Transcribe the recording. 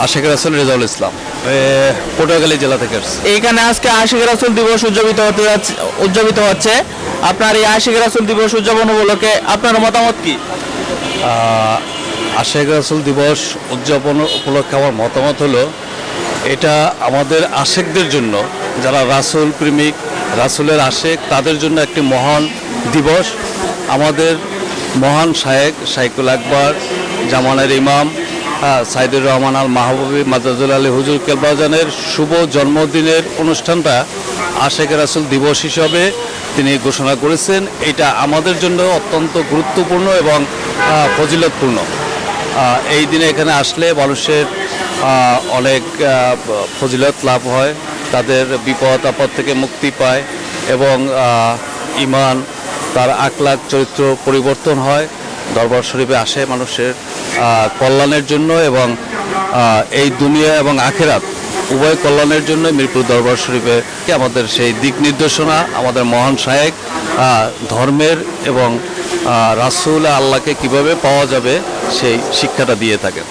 আশিক রাসূল রেজাউল ইসলাম, পটুয়াখালী জেলা থেকে আসছি। এইখানে আজকে আশিক রাসূল দিবস উদযাপিত হচ্ছে। আপনার এই আশিক রাসূল দিবস উদযাপন উপলক্ষে আপনার মতামত কি? আশিক রাসূল দিবস উদযাপন উপলক্ষে আমার মতামত হলো, এটা আমাদের আশেকদের জন্য, যারা রাসূল প্রেমিক, রাসূলের আশেক, তাদের জন্য একটি মহান দিবস। আমাদের মহান শাইখুল আকবর জামানের ইমাম সাইদুর রহমান আল মাহবুবী মাজাজুল আলী হুজুর কেলবাজানের শুভ জন্মদিনের অনুষ্ঠানটা আশিক রাসূল দিবস হিসাবে তিনি ঘোষণা করেছেন। এটা আমাদের জন্য অত্যন্ত গুরুত্বপূর্ণ এবং ফজিলতপূর্ণ। এই দিনে এখানে আসলে মানুষের অনেক ফজিলত লাভ হয়, তাদের বিপদ আপদ থেকে মুক্তি পায় এবং ঈমান, তার আখলাক চরিত্র পরিবর্তন হয়। দরবার শরীফে আসে মানুষের কল্যাণের জন্য এবং এই দুনিয়া এবং আখেরাত উভয় কল্যাণের জন্য মিরপুর দরবার শরীফে আমাদের সেই দিক নির্দেশনা, আমাদের মহান শায়েখ ধর্মের এবং রাসূল আল্লাহকে কিভাবে পাওয়া যাবে সেই শিক্ষাটা দিয়ে থাকেন।